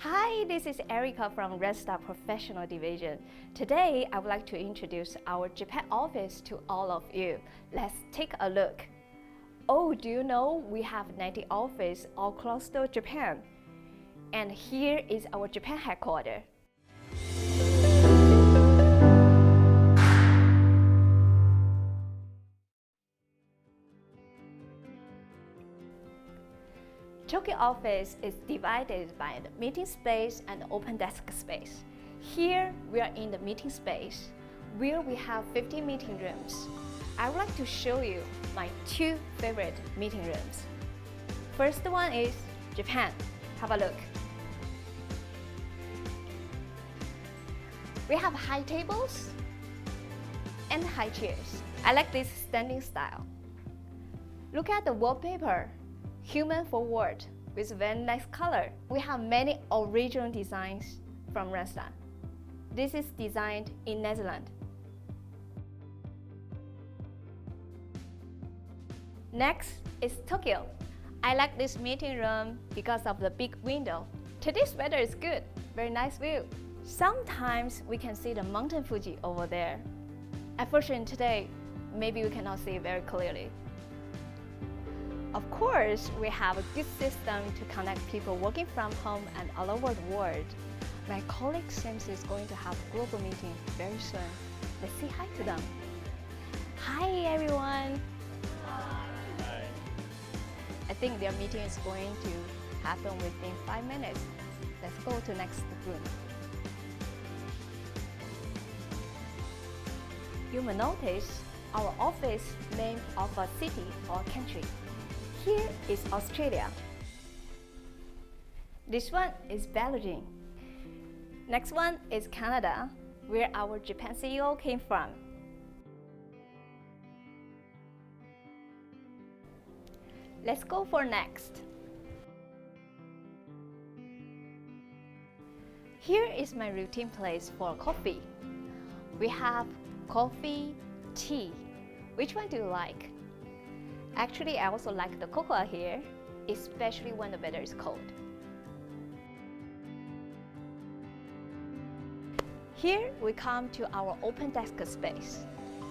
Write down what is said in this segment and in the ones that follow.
Hi, this is Erica from Randstad Professional Division. Today, I would like to introduce our Japan office to all of you. Let's take a look. Oh, do you know we have 90 offices all across Japan? And here is our Japan headquarters. Tokyo office is divided by the meeting space and open desk space. Here we are in the meeting space where we have 50 meeting rooms. I would like to show you my two favorite meeting rooms. First one is Japan. Have a look. We have high tables and high chairs. I like this standing style. Look at the wallpaper. Human forward with very nice color. We have many original designs from Randstad. This is designed in Netherlands. Next is Tokyo. I like this meeting room because of the big window. Today's weather is good, very nice view. Sometimes we can see the mountain Fuji over there. Unfortunately today, maybe we cannot see it very clearly. Of course, we have a good system to connect people working from home and all over the world. My colleague Sims is going to have a global meeting very soon. Let's say hi to them. Hi everyone. Hi. I think their meeting is going to happen within 5 minutes. Let's go to next room. You will notice our office named of a city or country. Here is Australia. This one is Belgium. Next one is Canada, where our Japan CEO came from. Let's go for next. Here is my routine place for coffee. We have coffee, tea. Which one do you like? Actually, I also like the cocoa here, especially when the weather is cold. Here we come to our open desk space.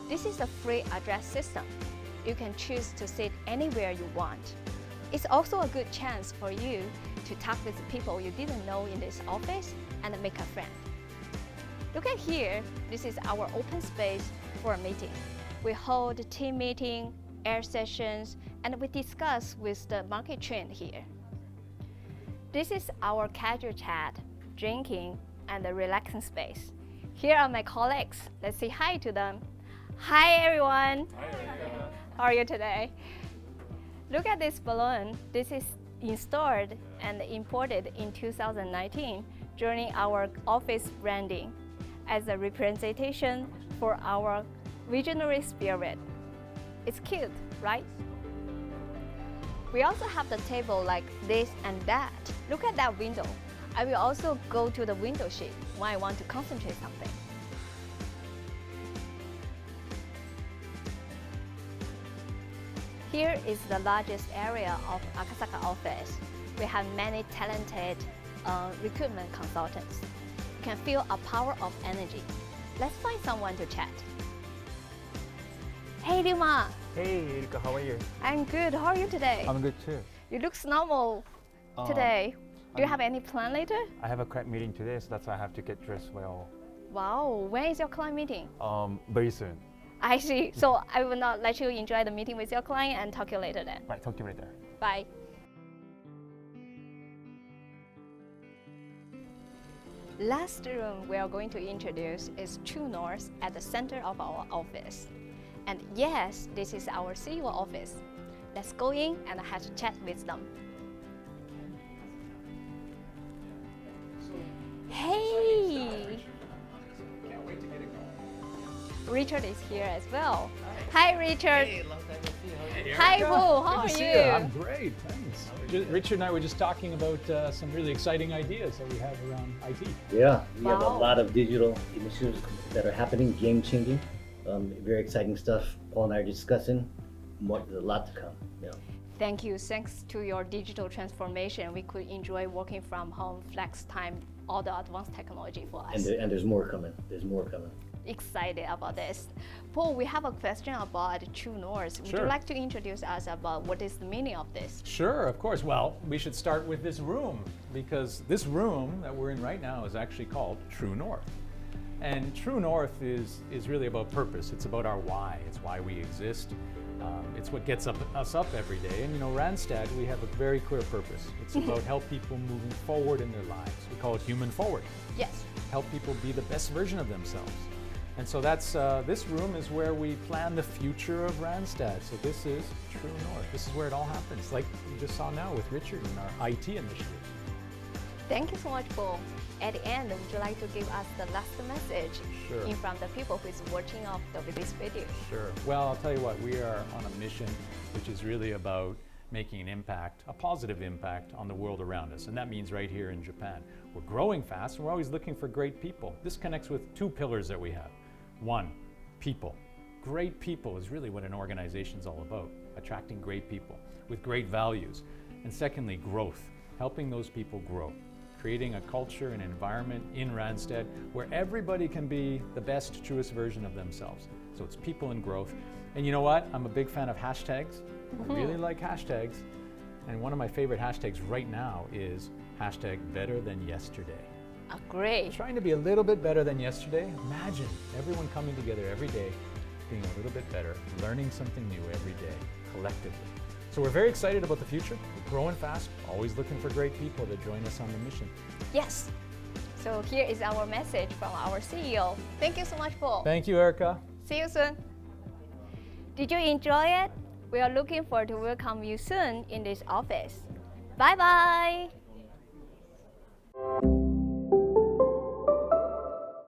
This is a free address system. You can choose to sit anywhere you want. It's also a good chance for you to talk with people you didn't know in this office and make a friend. Look at here, this is our open space for a meeting. We hold team meeting, air sessions, and we discuss with the market trend here. This is our casual chat, drinking, and the relaxing space. Here are my colleagues. Let's say hi to them. Hi everyone. Hi, Erica. How are you today? Look at this balloon. This is installed and imported in 2019 during our office branding as a representation for our visionary spirit. It's cute, right? We also have the table like this and that. Look at that window. I will also go to the window sheet when I want to concentrate something. Here is the largest area of Akasaka office. We have many talented recruitment consultants. You can feel a power of energy. Let's find someone to chat. Hey, Rima. Hey, Erika, how are you? I'm good. How are you today? I'm good too. You look normal today. Do you have any plan later? I have a client meeting today, so that's why I have to get dressed well. Wow. When is your client meeting? Very soon. I see. So I will not let you enjoy the meeting with your client and talk to you later then. Right, talk to you later. Bye. Last room we are going to introduce is True North at the center of our office. And yes, this is our CEO office. Let's go in and have a chat with them. Hey! Can't wait to get it going. Richard is here as well. Hi, Richard. Hey, long time no see. How are you? Hi, Boo. How Good are to see you? I'm great, thanks. Richard and I were just talking about some really exciting ideas that we have around IT. Yeah, we have a Wow. lot of digital initiatives that are happening, game changing, very exciting stuff. Paul and I are discussing. There's a lot to come. Yeah. Thank you. Thanks to your digital transformation, we could enjoy working from home, flex time, all the advanced technology for us. And there's more coming. There's more coming. Excited about this. Paul, we have a question about True North. Would you Sure. like to introduce us about what is the meaning of this? Sure, of course. Well, we should start with this room because this room that we're in right now is actually called True North. And True North is really about purpose. It's about our why. It's why we exist. It's what gets us up every day. And you know, Randstad, we have a very clear purpose. It's about help people moving forward in their lives. We call it Human Forward. Yes. Help people be the best version of themselves. And so that's this room is where we plan the future of Randstad. So this is True North. This is where it all happens, like you just saw now with Richard in our IT initiative. Thank you so much, Paul. At the end, would you like to give us the last message Sure. in front of the people who is watching of this video? Sure. Well, I'll tell you what, we are on a mission which is really about making an impact, a positive impact on the world around us. And that means right here in Japan. We're growing fast and we're always looking for great people. This connects with two pillars that we have. One, people. Great people is really what an organization is all about, attracting great people with great values. And secondly, growth, helping those people grow, creating a culture and environment in Randstad where everybody can be the best, truest version of themselves. So it's people and growth. And you know what? I'm a big fan of hashtags. I really like hashtags. And one of my favorite hashtags right now is hashtag better than yesterday. Great. Trying to be a little bit better than yesterday. Imagine everyone coming together every day, being a little bit better, learning something new every day, collectively. So we're very excited about the future. We're growing fast, always looking for great people to join us on the mission. Yes. So here is our message from our CEO. Thank you so much, Paul. Thank you, Erica. See you soon. Did you enjoy it? We are looking forward to welcome you soon in this office. Bye-bye.